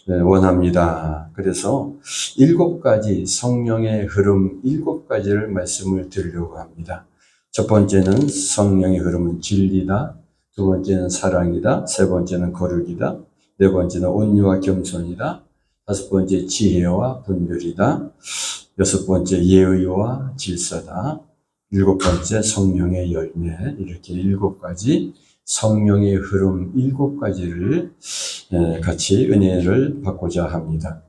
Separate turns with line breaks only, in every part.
원합니다. 그래서 7가지 성령의 흐름 7가지를 말씀을 드리려고 합니다. 첫 번째는 성령의 흐름은 진리다. 두 번째는 사랑이다. 세 번째는 거룩이다. 네 번째는 온유와 겸손이다. 다섯 번째 지혜와 분별이다. 여섯 번째 예의와 질서다. 일곱 번째 성령의 열매. 이렇게 7가지 성령의 흐름 7가지를 같이 은혜를 받고자 합니다.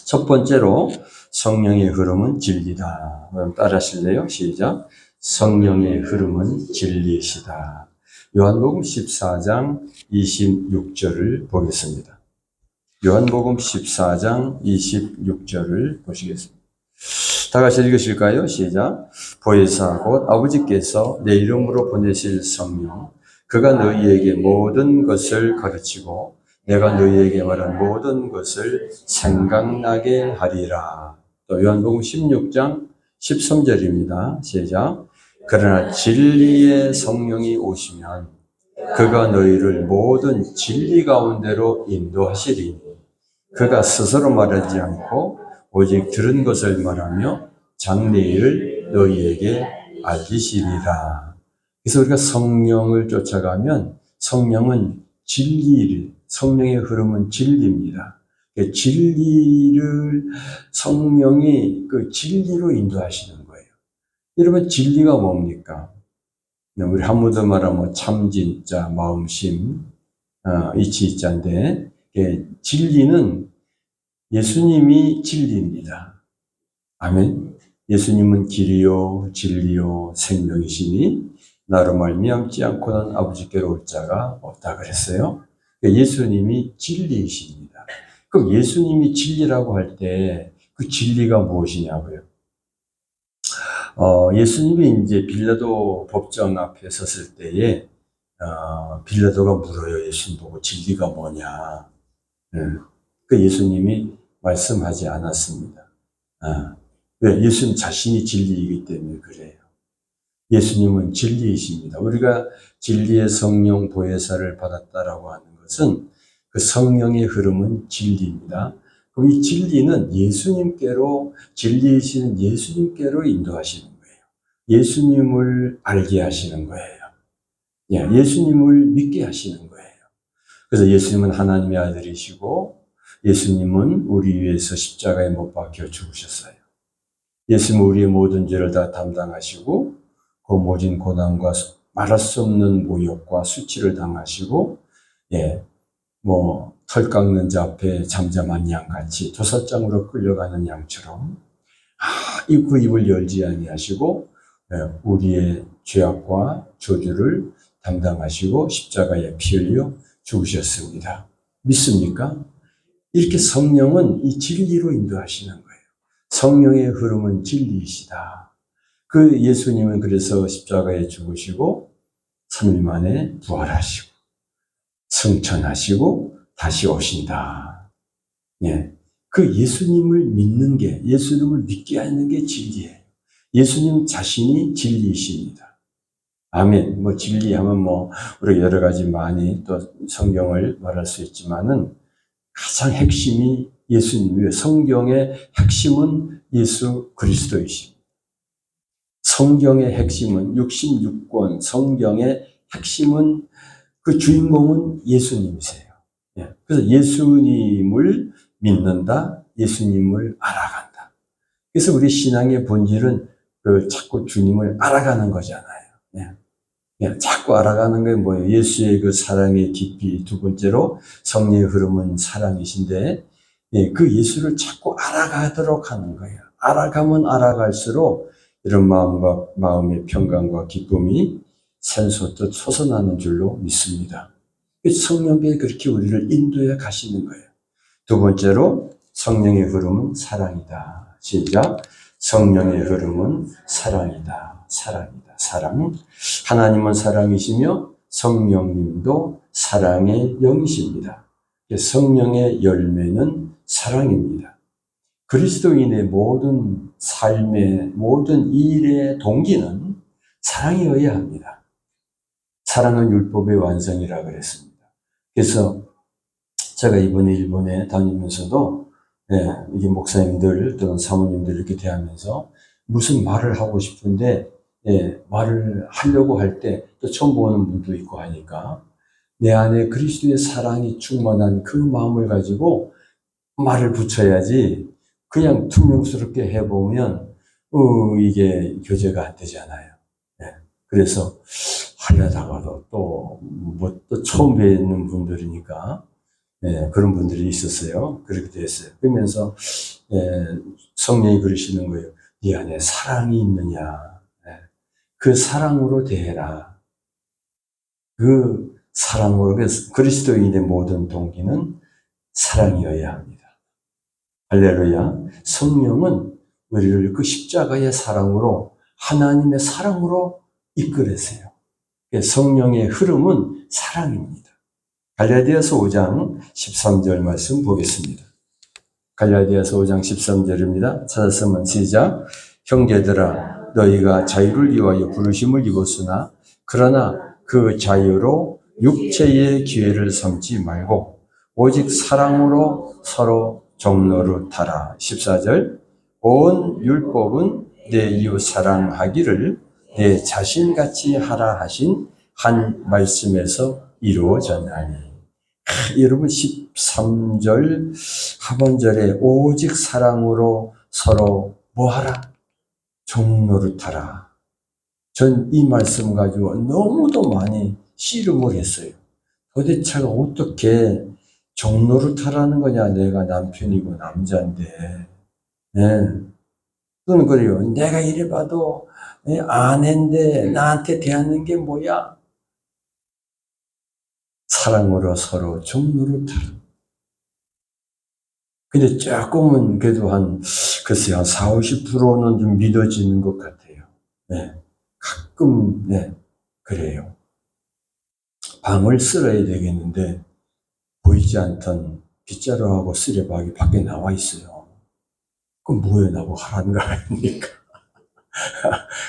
첫 번째로 성령의 흐름은 진리다. 그럼 따라 하실래요? 시작. 성령의 흐름은 진리시다. 요한복음 14장 26절을 보겠습니다. 요한복음 14장 26절을 보시겠습니다. 다 같이 읽으실까요? 시작. 보혜사 곧 아버지께서 내 이름으로 보내실 성령 그가 너희에게 모든 것을 가르치고 내가 너희에게 말한 모든 것을 생각나게 하리라. 또 요한복음 16장 13절입니다. 시작. 그러나 진리의 성령이 오시면 그가 너희를 모든 진리 가운데로 인도하시리니 그가 스스로 말하지 않고 오직 들은 것을 말하며 장래일을 너희에게 알리시리라. 그래서 우리가 성령을 쫓아가면 성령은 진리를, 성령의 흐름은 진리입니다. 진리를 성령이 그 진리로 인도하시는 거예요. 여러분 진리가 뭡니까? 우리 한문으로 말하면 참, 진짜, 마음심, 이치이자인데 진리는 예수님이 진리입니다. 아멘. 예수님은 길이요 진리요 생명이시니 나로 말미암지 않고는 아버지께로 올 자가 없다 그랬어요. 예수님이 진리이십니다. 그럼 예수님이 진리라고 할 때 그 진리가 무엇이냐고요? 예수님이 이제 빌라도 법정 앞에 섰을 때에 빌라도가 물어요. 예수님 보고 진리가 뭐냐? 그 예수님이 말씀하지 않았습니다. 왜? 예수님 자신이 진리이기 때문에 그래요. 예수님은 진리이십니다. 우리가 진리의 성령 보혜사를 받았다라고 하는 것은 그 성령의 흐름은 진리입니다. 그럼 이 진리는 예수님께로, 진리이신 예수님께로 인도하시는 거예요. 예수님을 알게 하시는 거예요. 예수님을 믿게 하시는 거예요. 그래서 예수님은 하나님의 아들이시고 예수님은 우리 위해서 십자가에 못 박혀 죽으셨어요. 예수님은 우리의 모든 죄를 다 담당하시고 그 모진 고난과 말할 수 없는 모욕과 수치를 당하시고 털 깎는 자 앞에 잠잠한 양같이 도살장으로 끌려가는 양처럼 그 입을 열지 아니하시고 우리의 죄악과 저주를 담당하시고 십자가에 피 흘려 죽으셨습니다. 믿습니까? 이렇게 성령은 이 진리로 인도하시는 거예요. 성령의 흐름은 진리이시다. 그 예수님은 그래서 십자가에 죽으시고 3일 만에 부활하시고 승천하시고 다시 오신다. 그 예수님을 믿는 게, 예수님을 믿게 하는 게 진리예요. 예수님 자신이 진리이십니다. 아멘. 진리하면 우리가 여러 가지 많이 또 성경을 말할 수 있지만은 가장 핵심이 예수님이에요. 성경의 핵심은 예수 그리스도이십니다. 성경의 핵심은 66권 성경의 핵심은 그 주인공은 예수님이세요. 그래서 예수님을 믿는다, 예수님을 알아간다. 그래서 우리 신앙의 본질은 자꾸 주님을 알아가는 거잖아요. 자꾸 알아가는 게 뭐예요? 예수의 그 사랑의 깊이, 두 번째로 성령의 흐름은 사랑이신데, 그 예수를 자꾸 알아가도록 하는 거예요. 알아가면 알아갈수록 이런 마음의 평강과 기쁨이 샘솟듯 솟아나는 줄로 믿습니다. 성령이 그렇게 우리를 인도해 가시는 거예요. 두 번째로 성령의 흐름은 사랑이다. 시작. 성령의 흐름은 사랑이다. 사랑이다. 사랑. 하나님은 사랑이시며 성령님도 사랑의 영이십니다. 성령의 열매는 사랑입니다. 그리스도인의 모든 삶의 모든 일의 동기는 사랑이어야 합니다. 사랑은 율법의 완성이라 그랬습니다. 그래서 제가 이번에 일본에 다니면서도 이게 목사님들 또는 사모님들 이렇게 대하면서 무슨 말을 하고 싶은데 말을 하려고 할 때 또 처음 보는 분도 있고 하니까 내 안에 그리스도의 사랑이 충만한 그 마음을 가지고 말을 붙여야지 그냥 퉁명스럽게 해보면 이게 교제가 안 되잖아요. 그래서 하려다가도 또 처음 뵙는 분들이니까 그런 분들이 있었어요. 그렇게 됐어요. 그러면서 성령이 그러시는 거예요. 네 안에 사랑이 있느냐. 그 사랑으로 대해라. 그 사랑으로, 그리스도인의 모든 동기는 사랑이어야 합니다. 할렐루야. 성령은 우리를 그 십자가의 사랑으로, 하나님의 사랑으로 이끌으세요. 성령의 흐름은 사랑입니다. 갈라디아서 5장 13절 말씀 보겠습니다. 갈라디아서 5장 13절입니다. 찾았으면 시작. 형제들아, 너희가 자유를 위하여 부르심을 입었으나 그러나 그 자유로 육체의 기회를 삼지 말고 오직 사랑으로 서로 종노릇하라. 14절. 온 율법은 내 이웃 사랑하기를 내 자신같이 하라 하신 한 말씀에서 이루어졌나니. 여러분 13절 하반절에 오직 사랑으로 서로 뭐하라? 종노릇하라. 전 이 말씀 가지고 너무도 많이 씨름을 했어요. 도대체 어떻게 종노릇하라는 거냐? 내가 남편이고 남자인데. 그건 그래요. 내가 이래봐도 아내인데 나한테 대하는 게 뭐야? 사랑으로 서로 종노릇하라. 근데 조금은 그래도 글쎄요, 한 40, 50%는 좀 믿어지는 것 같아요. 가끔, 그래요. 방을 쓸어야 되겠는데, 보이지 않던 빗자루하고 쓰레박이 밖에 나와 있어요. 그럼 뭐해, 나보고 하라는 거 아닙니까?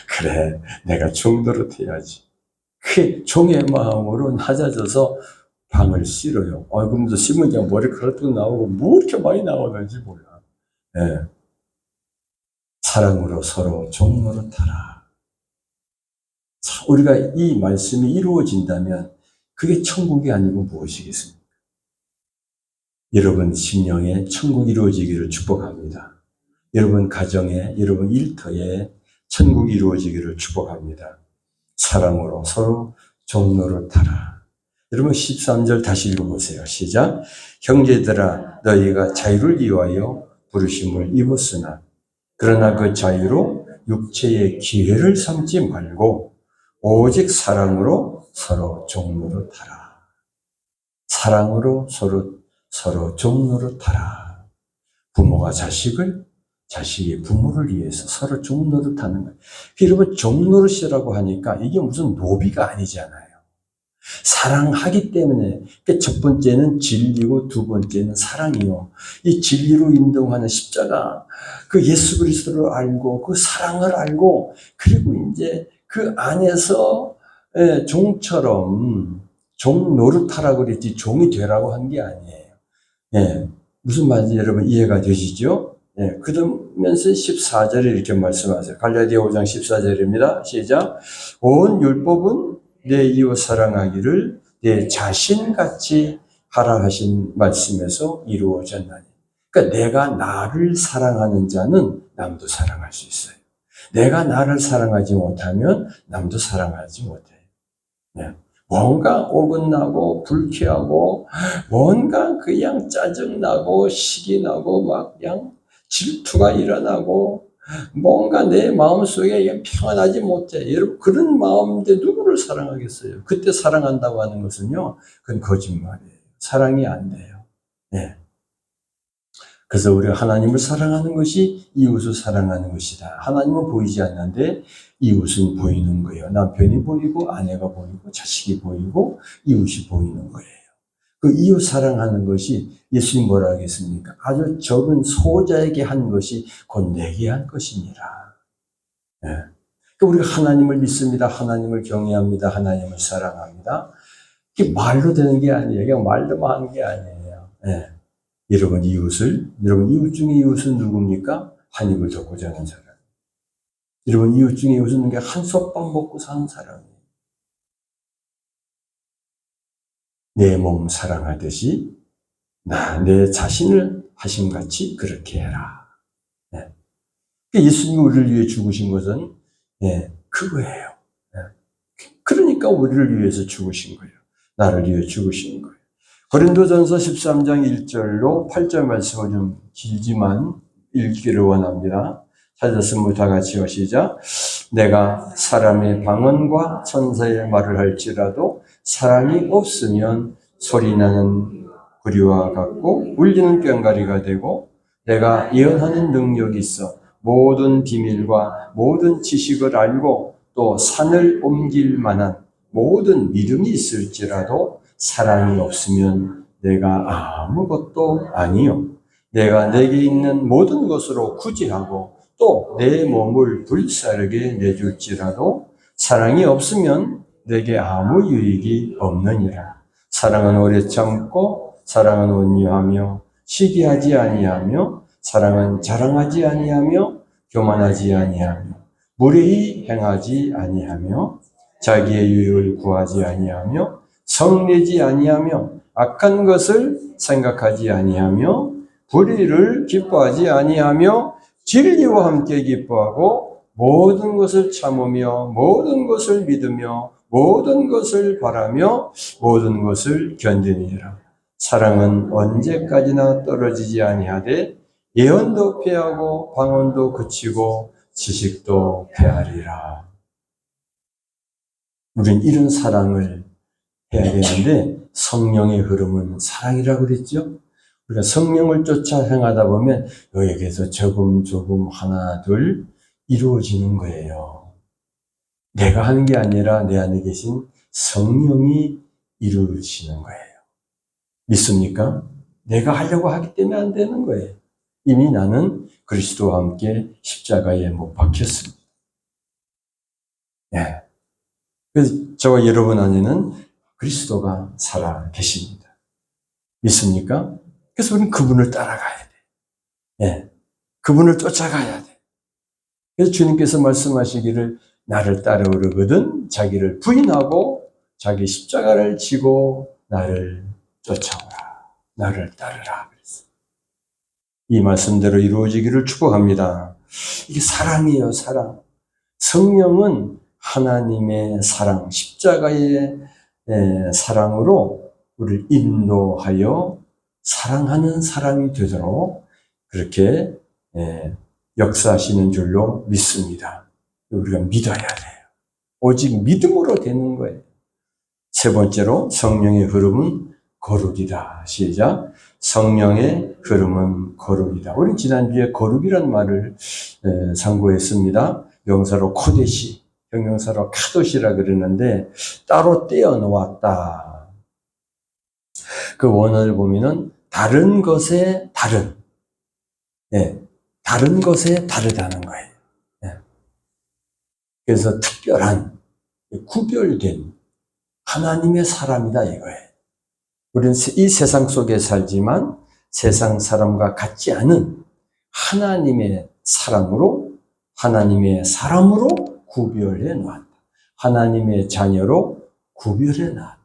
그래, 내가 종노릇해야지. 그 종의 마음으로 낮아져서 방을 쓸어요. 그러면서 씹으면 그냥 머리카락도 나오고 뭐 이렇게 많이 나오는지 몰라. 사랑으로 서로 종노릇하라. 우리가 이 말씀이 이루어진다면 그게 천국이 아니고 무엇이겠습니까? 여러분 심령에 천국이 이루어지기를 축복합니다. 여러분 가정에, 여러분 일터에 천국이 이루어지기를 축복합니다. 사랑으로 서로 종노릇하라. 여러분 13절 다시 읽어보세요. 시작. 형제들아, 너희가 자유를 위하여 부르심을 입었으나 그러나 그 자유로 육체의 기회를 삼지 말고 오직 사랑으로 서로 종노릇하라. 사랑으로 서로 종노릇하라. 부모가 자식을, 자식이 부모를 위해서 서로 종노릇하는 거예요. 여러분 종노릇이라고 하니까 이게 무슨 노비가 아니잖아요. 사랑하기 때문에. 첫 번째는 진리고 두 번째는 사랑이요. 이 진리로 인도하는 십자가, 그 예수 그리스도를 알고 그 사랑을 알고 그리고 이제 그 안에서 종처럼 종 노릇하라고 그랬지 종이 되라고 한 게 아니에요. 무슨 말인지 여러분 이해가 되시죠? 그러면서 14절에 이렇게 말씀하세요. 갈라디아 5장 14절입니다. 시작. 온 율법은 내 이웃 사랑하기를 내 자신같이 하라 하신 말씀에서 이루어졌나니. 그러니까 내가 나를 사랑하는 자는 남도 사랑할 수 있어요. 내가 나를 사랑하지 못하면 남도 사랑하지 못해요. 뭔가 어긋나고 불쾌하고 뭔가 그냥 짜증나고 시기 나고 막 그냥 질투가 일어나고 뭔가 내 마음속에 평안하지 못해. 여러분 그런 마음인데 누구를 사랑하겠어요? 그때 사랑한다고 하는 것은요, 그건 거짓말이에요. 사랑이 안 돼요. 그래서 우리가 하나님을 사랑하는 것이 이웃을 사랑하는 것이다. 하나님은 보이지 않는데 이웃은 보이는 거예요. 남편이 보이고 아내가 보이고 자식이 보이고 이웃이 보이는 거예요. 그 이웃 사랑하는 것이 예수님 뭐라 하겠습니까? 아주 적은 소자에게 한 것이 곧 내게 한 것이니라. 그러니까 우리가 하나님을 믿습니다. 하나님을 경외합니다. 하나님을 사랑합니다. 이게 말로 되는 게 아니에요. 그냥 말로만 하는 게 아니에요. 예. 여러분 이웃 중에 이웃은 누굽니까? 한 입을 덮고자 하는 사람. 여러분 이웃 중에 이웃은 누가 한솥밥 먹고 사는 사람이에요. 내 몸 사랑하듯이 내 자신을 하심같이 그렇게 해라. 예. 예수님이 우리를 위해 죽으신 것은 그거예요. 그러니까 우리를 위해서 죽으신 거예요. 나를 위해 죽으신 거예요. 고린도전서 13장 1절로 8절 말씀을 좀 길지만 읽기를 원합니다. 찾았으면 다 같이 시작. 내가 사람의 방언과 천사의 말을 할지라도 사랑이 없으면 소리나는 구리와 같고 울리는 꽹과리가 되고, 내가 예언하는 능력이 있어 모든 비밀과 모든 지식을 알고 또 산을 옮길 만한 모든 믿음이 있을지라도 사랑이 없으면 내가 아무것도 아니요. 내가 내게 있는 모든 것으로 구제하고 또 내 몸을 불사르게 내줄지라도 사랑이 없으면 내게 아무 유익이 없느니라. 사랑은 오래 참고 사랑은 온유하며 시기하지 아니하며 사랑은 자랑하지 아니하며 교만하지 아니하며 무례히 행하지 아니하며 자기의 유익을 구하지 아니하며 성내지 아니하며 악한 것을 생각하지 아니하며 불의를 기뻐하지 아니하며 진리와 함께 기뻐하고 모든 것을 참으며 모든 것을 믿으며 모든 것을 바라며 모든 것을 견디니라. 사랑은 언제까지나 떨어지지 아니하되 예언도 패하고 방언도 그치고 지식도 패하리라. 우린 이런 사랑을 해야 되는데 성령의 흐름은 사랑이라고 그랬죠? 우리가 성령을 쫓아 행하다 보면 여기에서 조금 하나 둘 이루어지는 거예요. 내가 하는 게 아니라 내 안에 계신 성령이 이루어지는 거예요. 믿습니까? 내가 하려고 하기 때문에 안 되는 거예요. 이미 나는 그리스도와 함께 십자가에 못 박혔습니다. 예. 그래서 저와 여러분 안에는 그리스도가 살아 계십니다. 믿습니까? 그래서 우리는 그분을 따라가야 돼. 예. 그분을 쫓아가야 돼. 그래서 주님께서 말씀하시기를 나를 따르거든 자기를 부인하고 자기 십자가를 지고 나를 쫓아오라. 나를 따르라. 그랬어요. 이 말씀대로 이루어지기를 축복합니다. 이게 사랑이에요, 사랑. 성령은 하나님의 사랑, 십자가의 사랑으로 우리를 인도하여 사랑하는 사람이 되도록 그렇게 역사하시는 줄로 믿습니다. 우리가 믿어야 돼요. 오직 믿음으로 되는 거예요. 세 번째로 성령의 흐름은 거룩이다. 시작. 성령의 흐름은 거룩이다. 우리 지난주에 거룩이란 말을 상고했습니다. 명사로 코데시, 형용사로 카도시라 그러는데 따로 떼어 놓았다. 그 원어를 보면은 다른 것에 다른, 다른 것에 다르다는 거예요. 그래서 특별한, 구별된 하나님의 사람이다 이거예요. 우리는 이 세상 속에 살지만 세상 사람과 같지 않은 하나님의 사랑으로, 하나님의 사람으로 구별해 놨다. 하나님의 자녀로 구별해 놨다.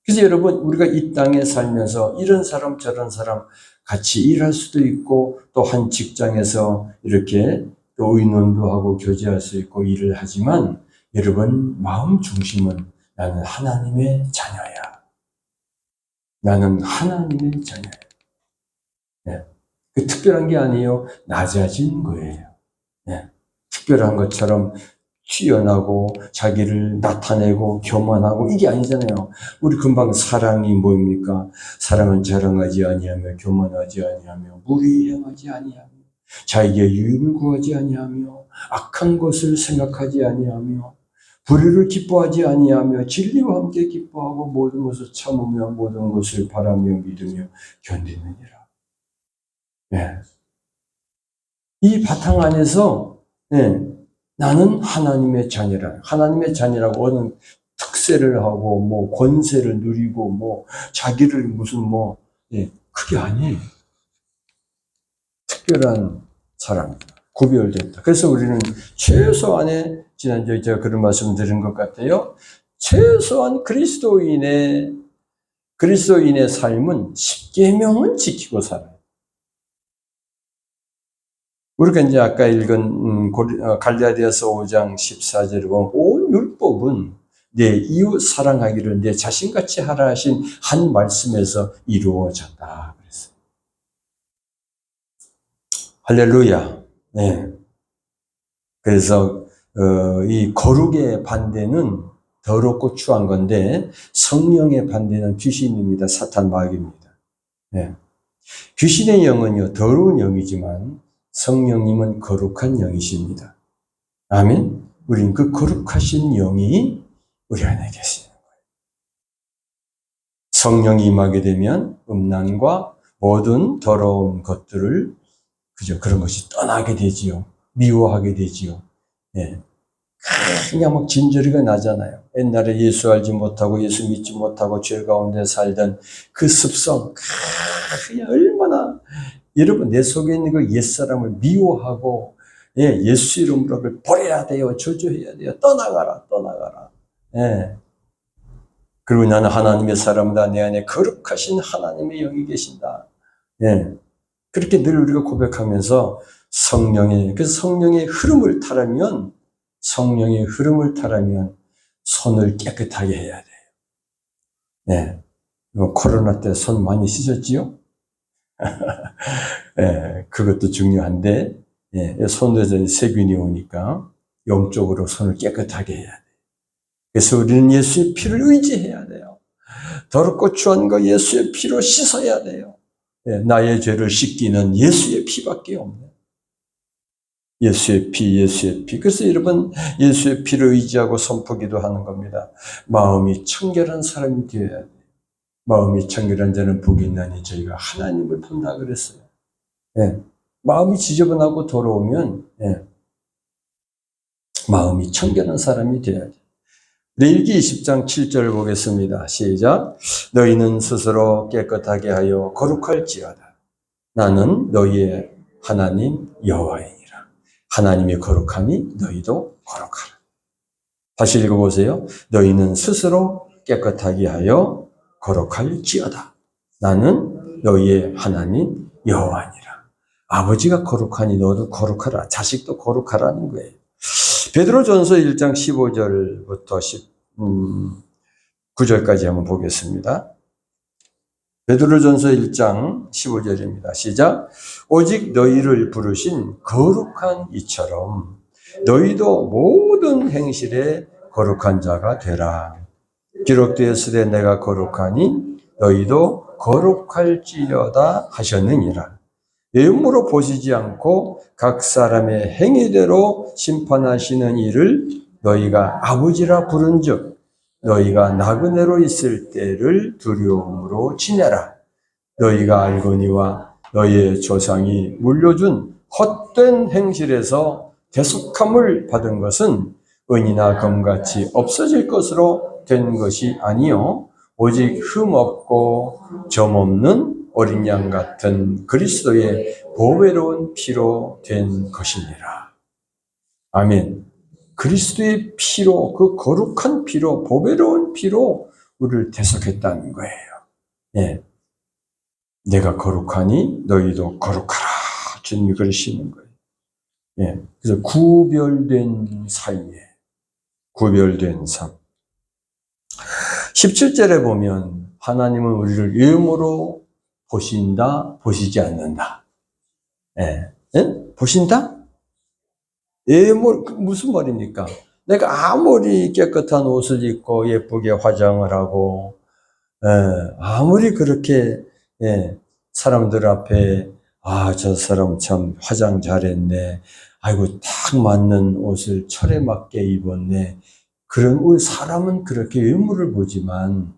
그래서 여러분, 우리가 이 땅에 살면서 이런 사람 저런 사람 같이 일할 수도 있고 또 한 직장에서 이렇게 또 의논도 하고 교제할 수 있고 일을 하지만 여러분 마음 중심은 나는 하나님의 자녀야. 나는 하나님의 자녀야. 그 특별한 게 아니에요. 낮아진 거예요. 특별한 것처럼 튀어나고 자기를 나타내고 교만하고 이게 아니잖아요. 우리 금방 사랑이 뭐입니까? 사랑은 자랑하지 아니하며 교만하지 아니하며 무리 행하지 아니하며 자기의 유익을 구하지 아니하며 악한 것을 생각하지 아니하며 불의를 기뻐하지 아니하며 진리와 함께 기뻐하고 모든 것을 참으며 모든 것을 바라며 믿으며 견디느니라. 이 바탕 안에서 나는 하나님의 자녀라. 하나님의 자녀라고 하는 특세를 하고 뭐 권세를 누리고 뭐 자기를 무슨 뭐 그게 아니에요. 특별한 사랑, 구별됐다. 그래서 우리는 최소한의 지난주에 제가 그런 말씀 드린 것 같아요. 최소한 그리스도인의 삶은 십계명은 지키고 살아요. 우리가 이제 아까 읽은 갈라디아서 5장 14절에 보면 온 율법은 내 이웃 사랑하기를 내 자신같이 하라 하신 한 말씀에서 이루어졌다 그랬어요. 할렐루야. 네. 그래서 이 거룩의 반대는 더럽고 추한 건데 성령의 반대는 귀신입니다. 사탄 마귀입니다. 네. 귀신의 영은요 더러운 영이지만 성령님은 거룩한 영이십니다. 아멘. 우린 그 거룩하신 영이 우리 안에 계시는 거예요. 성령이 임하게 되면 음란과 모든 더러운 것들을 그런 것이 떠나게 되지요. 미워하게 되지요. 예. 그냥 막 진저리가 나잖아요. 옛날에 예수 알지 못하고 예수 믿지 못하고 죄 가운데 살던 그 습성, 그냥 얼마나 여러분 내 속에 있는 그 옛사람을 미워하고 예수 이름으로 그걸 버려야 돼요. 저주해야 돼요. 떠나가라. 예. 그리고 나는 하나님의 사람이다. 내 안에 거룩하신 하나님의 영이 계신다. 예. 그렇게 늘 우리가 고백하면서 그 성령의 흐름을 타려면 손을 깨끗하게 해야 돼요. 네. 코로나 때 손 많이 씻었지요? 네, 그것도 중요한데, 손에서 세균이 오니까 영적으로 손을 깨끗하게 해야 돼요. 그래서 우리는 예수의 피를 의지해야 돼요. 더럽고 추한 거 예수의 피로 씻어야 돼요. 나의 죄를 씻기는 예수의 피밖에 없네요. 예수의 피. 그래서 여러분 예수의 피를 의지하고 선포기도 하는 겁니다. 마음이 청결한 사람이 되어야 돼요. 마음이 청결한 자는 복이 있나니 저희가 하나님을 본다 그랬어요. 마음이 지저분하고 더러우면 마음이 청결한 사람이 되어야 돼요. 레위기 20장 7절을 보겠습니다. 시작. 너희는 스스로 깨끗하게 하여 거룩할지어다. 나는 너희의 하나님 여호와이니라. 하나님의 거룩함이 너희도 거룩하라. 다시 읽어보세요. 너희는 스스로 깨끗하게 하여 거룩할지어다. 나는 너희의 하나님 여호와니라. 아버지가 거룩하니 너도 거룩하라. 자식도 거룩하라는 거예요. 베드로전서 1장 15절부터 9절까지 한번 보겠습니다. 베드로전서 1장 15절입니다. 시작. 오직 너희를 부르신 거룩한 이처럼 너희도 모든 행실에 거룩한 자가 되라. 기록되었으되 내가 거룩하니 너희도 거룩할지어다 하셨느니라. 외모로 보시지 않고 각 사람의 행위대로 심판하시는 이를 너희가 아버지라 부른즉 너희가 나그네로 있을 때를 두려움으로 지내라. 너희가 알거니와 너희의 조상이 물려준 헛된 행실에서 대속함을 받은 것은 은이나 금같이 없어질 것으로 된 것이 아니요 오직 흠없고 점없는 어린 양 같은 그리스도의 보배로운 피로 된 것이니라. 아멘. 그리스도의 피로, 그 거룩한 피로, 보배로운 피로 우리를 대속했다는 거예요. 내가 거룩하니 너희도 거룩하라. 주님이 그러시는 거예요. 그래서 구별된 삶이에요. 구별된 삶. 17절에 보면 하나님은 우리를 외모로 보신다, 보시지 않는다. 보신다? 무슨 말입니까? 내가 아무리 깨끗한 옷을 입고 예쁘게 화장을 하고, 아무리 그렇게, 사람들 앞에, 저 사람 참 화장 잘했네. 아이고, 딱 맞는 옷을 철에 맞게 입었네. 그런, 사람은 그렇게 외모를 보지만,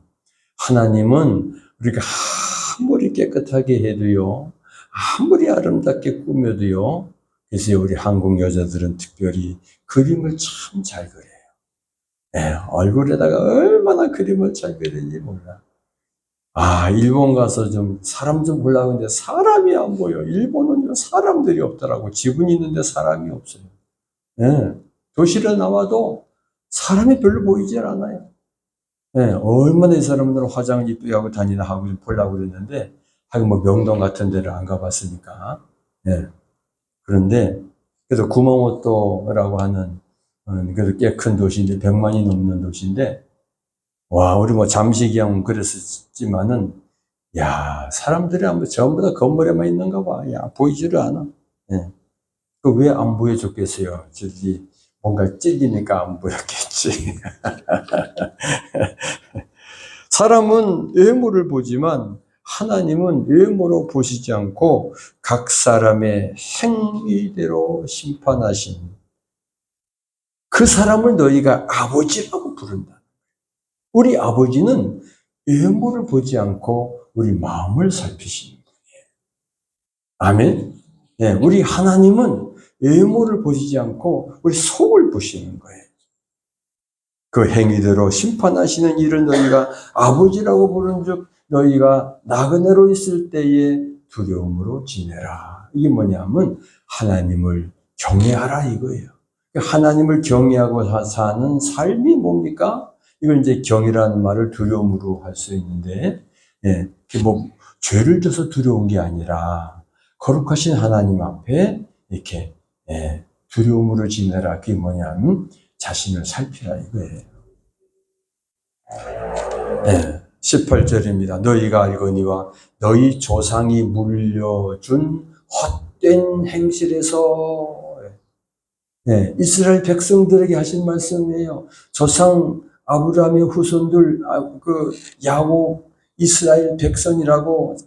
하나님은 우리가 아무리 깨끗하게 해도요, 아무리 아름답게 꾸며도요, 그래서 우리 한국 여자들은 특별히 그림을 참 잘 그려요. 얼굴에다가 얼마나 그림을 잘 그리는지 몰라. 일본 가서 좀 사람 좀 보려고 했는데 사람이 안 보여. 일본은 사람들이 없더라고. 지분이 있는데 사람이 없어요. 도시를 나와도 사람이 별로 보이질 않아요. 얼마나 이 사람들은 화장을 이쁘게 하고 다니나 하고 좀 보려고 그랬는데, 하긴 뭐 명동 같은 데를 안 가봤으니까. 그런데, 그래서 구마모토라고 하는, 그래도 꽤 큰 도시인데, 100만이 넘는 도시인데, 우리 뭐 잠시경 그랬었지만은, 사람들이 전부 다 건물에만 있는가 봐. 보이지를 않아. 그 왜 안 보여줬겠어요? 저기, 뭔가 찔리니까 안 보였겠지. 사람은 외모를 보지만 하나님은 외모로 보시지 않고 각 사람의 행위대로 심판하신 그 사람을 너희가 아버지라고 부른다. 우리 아버지는 외모를 보지 않고 우리 마음을 살피시는 거예요. 아멘. 우리 하나님은 외모를 보시지 않고 우리 속을 보시는 거예요. 그 행위대로 심판하시는 일을 너희가 아버지라고 부른즉 너희가 나그네로 있을 때에 두려움으로 지내라. 이게 뭐냐면 하나님을 경외하라 이거예요. 하나님을 경외하고 사는 삶이 뭡니까? 이걸 이제 경이라는 말을 두려움으로 할 수 있는데, 뭐 죄를 져서 두려운 게 아니라 거룩하신 하나님 앞에 이렇게 두려움으로 지내라. 그게 뭐냐면 자신을 살피라 이거예요. 18절입니다. 너희가 알거니와 너희 조상이 물려준 헛된 행실에서 이스라엘 백성들에게 하신 말씀이에요. 조상 아브라함의 후손들 야곱 이스라엘 백성이라고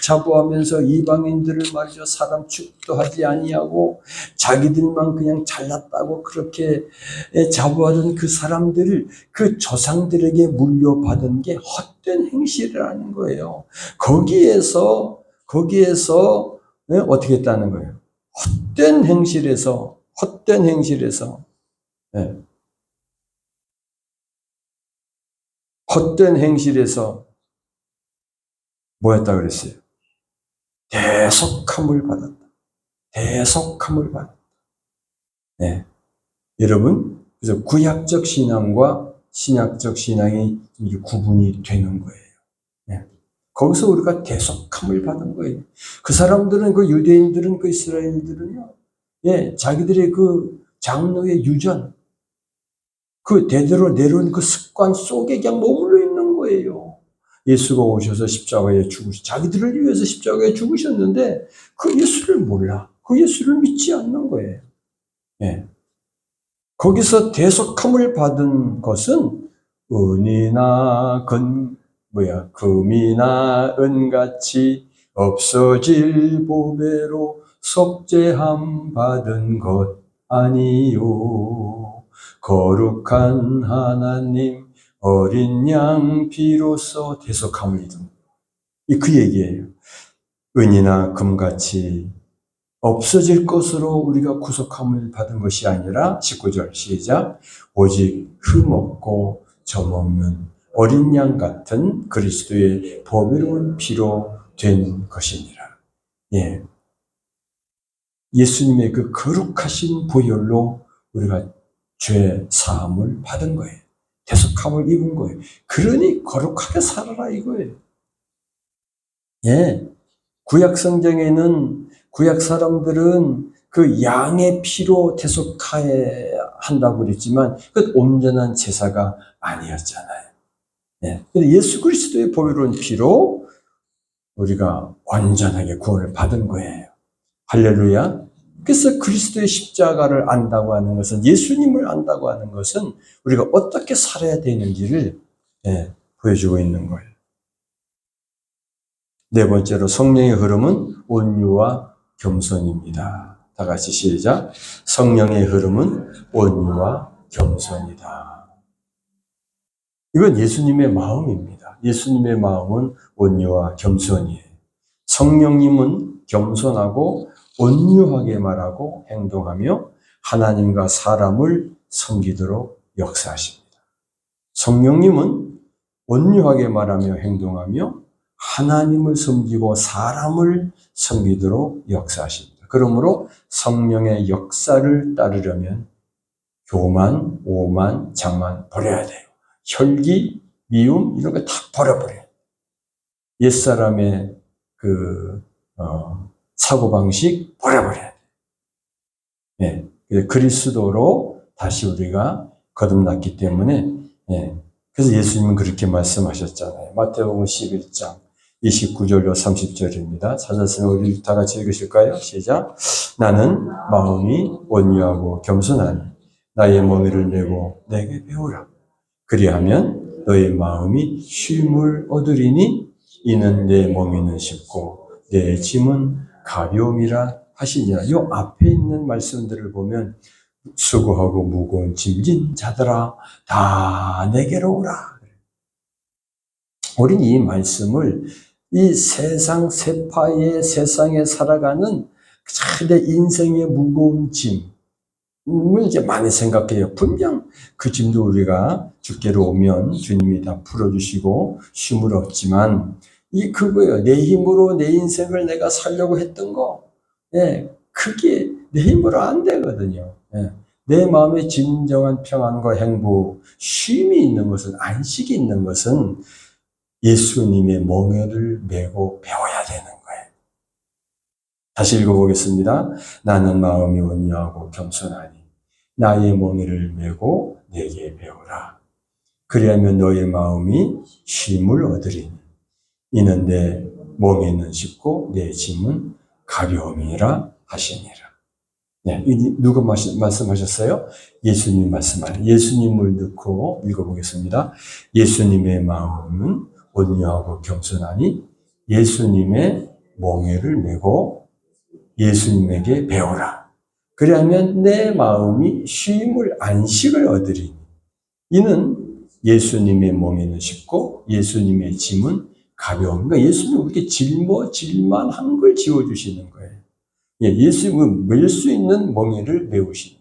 자부하면서 이방인들을 말이죠. 사람 취급도 하지 아니하고 자기들만 그냥 잘났다고 그렇게 자부하던 그 사람들을 그 조상들에게 물려받은 게 헛된 행실이라는 거예요. 거기에서 어떻게 했다는 거예요? 헛된 행실에서 뭐 했다 그랬어요? 대속함을 받았다. 여러분, 그래서 구약적 신앙과 신약적 신앙이 구분이 되는 거예요. 거기서 우리가 대속함을 받은 거예요. 그 사람들은, 그 유대인들은, 그 이스라엘들은요, 자기들의 그 장로의 유전, 그 대대로 내려온 그 습관 속에 그냥 머물러 있는 거예요. 예수가 오셔서 십자가에 자기들을 위해서 십자가에 죽으셨는데 그 예수를 몰라. 그 예수를 믿지 않는 거예요. 거기서 대속함을 받은 것은 은이나 금이나 은같이 없어질 보배로 속죄함 받은 것 아니요. 거룩한 하나님 어린 양 비로소 대속함을 입은 그 얘기예요. 은이나 금같이 없어질 것으로 우리가 구속함을 받은 것이 아니라 19절 시작 오직 흠없고 점없는 어린 양 같은 그리스도의 보배로운 피로 된 것이니라. 예수님의 그 거룩하신 보혈로 우리가 죄 사함을 받은 거예요. 대속함을 입은 거예요. 그러니 거룩하게 살아라 이거예요. 구약 성경에는 구약 사람들은 그 양의 피로 대속하여 한다고 그랬지만 그 온전한 제사가 아니었잖아요. 근데 예수 그리스도의 보혈로운 피로 우리가 완전하게 구원을 받은 거예요. 할렐루야. 그래서 그리스도의 십자가를 안다고 하는 것은, 예수님을 안다고 하는 것은 우리가 어떻게 살아야 되는지를 보여주고 있는 거예요. 네 번째로 성령의 흐름은 온유와 겸손입니다. 다 같이 시작. 성령의 흐름은 온유와 겸손이다. 이건 예수님의 마음입니다. 예수님의 마음은 온유와 겸손이에요. 성령님은 겸손하고 온유하게 말하고 행동하며 하나님과 사람을 섬기도록 역사하십니다. 성령님은 온유하게 말하며 행동하며 하나님을 섬기고 사람을 섬기도록 역사하십니다. 그러므로 성령의 역사를 따르려면 교만, 오만, 장만 버려야 돼요. 혈기, 미움 이런 거 다 버려버려요. 옛사람의 사고방식 버려버려야 돼요. 예, 그리스도로 다시 우리가 거듭났기 때문에, 예, 그래서 예수님은 그렇게 말씀하셨잖아요. 마태복음 11장 29절로 30절입니다. 찾았으면 우리 다 같이 읽으실까요? 시작. 나는 마음이 온유하고 겸손하니 나의 멍에를 메고 내게 배우라. 그리하면 너의 마음이 쉼을 얻으리니 이는 내 멍에는 쉽고 내 짐은 가벼움이라 하시니라. 요 앞에 있는 말씀들을 보면 수고하고 무거운 짐진 자들아 다 내게로 오라. 우리는 이 말씀을 이 세상 세파의 세상에 살아가는 내 인생의 무거운 짐을 이제 많이 생각해요. 분명 그 짐도 우리가 주께로 오면 주님이 다 풀어주시고 쉼을 얻지만 그거예요. 내 힘으로 내 인생을 내가 살려고 했던 거, 예, 그게 내 힘으로 안 되거든요. 예. 내 마음의 진정한 평안과 행복, 쉼이 있는 것은, 안식이 있는 것은 예수님의 멍에를 메고 배워야 되는 거예요. 다시 읽어보겠습니다. 나는 마음이 온유하고 겸손하니 나의 멍에를 메고 내게 배우라. 그리하면 너의 마음이 쉼을 얻으리니 이는 내 멍에는 쉽고 내 짐은 가벼움이라 하시니라. 네, 누가 말씀하셨어요? 예수님 말씀하셨어요. 예수님을 넣고 읽어보겠습니다. 예수님의 마음은 온유하고 겸손하니 예수님의 멍에를 메고 예수님에게 배우라. 그리하면 내 마음이 쉼을 안식을 얻으리니 이는 예수님의 멍에는 쉽고 예수님의 짐은 가벼운. 그러니까 예수님은 그렇게 질만한 걸 지워주시는 거예요. 예, 예수님은 멜 수 있는 멍에를 메우시는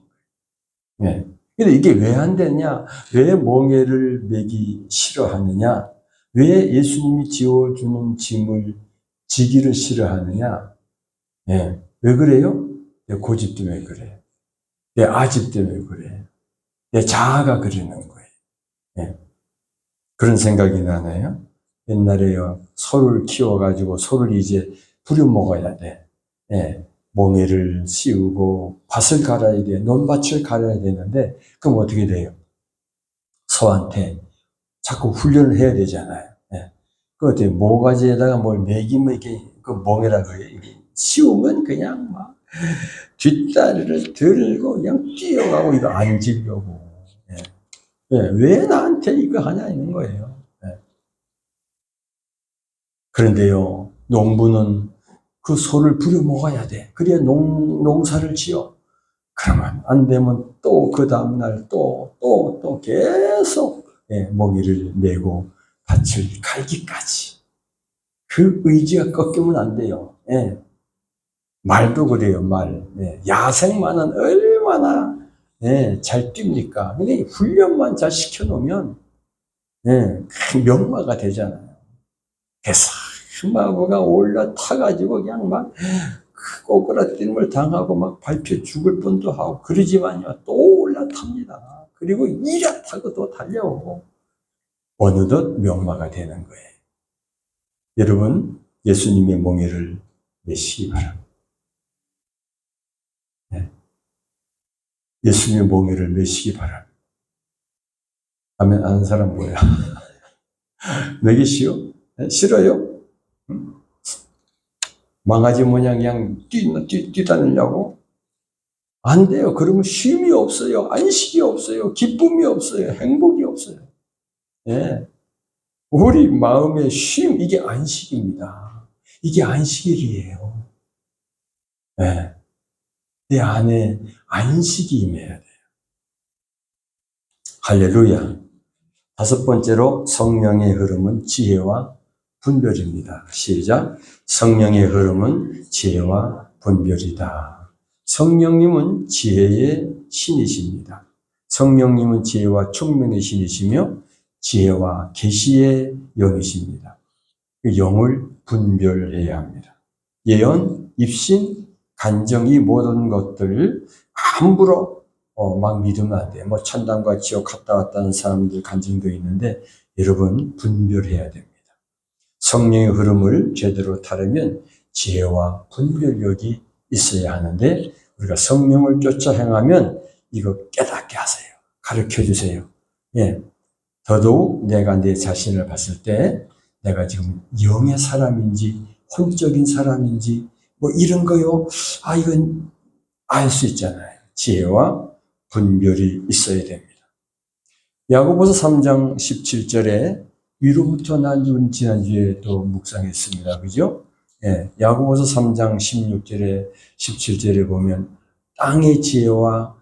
거예요. 예. 근데 이게 왜 안 되냐? 왜 멍에를 메기 싫어하느냐? 왜 예수님이 지워주는 짐을 지기를 싫어하느냐? 예. 왜 그래요? 내 고집 때문에 그래요. 내 아집 때문에 그래요. 내 자아가 그러는 거예요. 예. 그런 생각이 나네요. 옛날에요, 소를 키워가지고 소를 이제 부려먹어야 돼. 예. 멍에를 씌우고 밭을 갈아야 돼. 논밭을 갈아야 되는데 그럼 어떻게 돼요? 소한테 자꾸 훈련을 해야 되잖아요. 예. 그 어때요? 모가지에다가 뭘 매기면 이게 그 멍에라고 해요. 이게 씌우면 그냥 막 뒷다리를 들고 그냥 뛰어가고 이거 안 지려고. 예. 예. 왜 나한테 이거 하냐 있는 거예요. 예. 그런데요, 농부는 그 소를 부려먹어야 돼. 그래야 농사를 지어. 그러면 안 되면 또 그 다음날 또 계속, 예, 멍에를 메고 밭을 갈기까지. 그 의지가 꺾이면 안 돼요. 예. 말도 그래요, 말. 예. 야생마는 얼마나, 예, 잘 뜁니까? 근데 훈련만 잘 시켜놓으면, 예, 명마가 되잖아요. 그래서 마구가 올라타가지고 그냥 막 꼬꾸라뜨림을 당하고 막 밟혀 죽을 뻔도 하고 그러지만요, 또 올라탑니다. 그리고 이랴 타고 또 달려오고 어느덧 명마가 되는 거예요. 여러분, 예수님의 멍에를 메시기 바랍니다. 네. 예수님의 멍에를 메시기 바랍니다. 아멘. 아는 사람 뭐야? 메기시오? 네? 싫어요? 응? 망아지 모양 그냥 뛰다니려고? 안 돼요. 그러면 쉼이 없어요. 안식이 없어요. 기쁨이 없어요. 행복이 없어요. 예. 우리 마음의 쉼, 이게 안식입니다. 이게 안식일이에요. 예. 내 안에 안식이 임해야 돼요. 할렐루야. 다섯 번째로 성령의 흐름은 지혜와 분별입니다. 시작. 성령의 흐름은 지혜와 분별이다. 성령님은 지혜의 신이십니다. 성령님은 지혜와 총명의 신이시며 지혜와 계시의 영이십니다. 그 영을 분별해야 합니다. 예언, 입신, 간정 이 모든 것들 함부로 막 믿으면 안 돼요. 뭐 천당과 지옥 갔다 왔다는 사람들 간증도 있는데 여러분 분별해야 됩니다. 성령의 흐름을 제대로 타려면 지혜와 분별력이 있어야 하는데 우리가 성령을 쫓아 행하면 이거 깨닫게 하세요. 가르쳐 주세요. 예. 더더욱 내가 내 자신을 봤을 때 내가 지금 영의 사람인지 혼적인 사람인지 뭐 이런 거요. 이건 알 수 있잖아요. 지혜와 분별이 있어야 됩니다. 야고보서 3장 17절에 위로부터 난 우리 지난주에 또 묵상했습니다. 그죠? 예, 야고보서 3장 16절에 17절에 보면 땅의 지혜와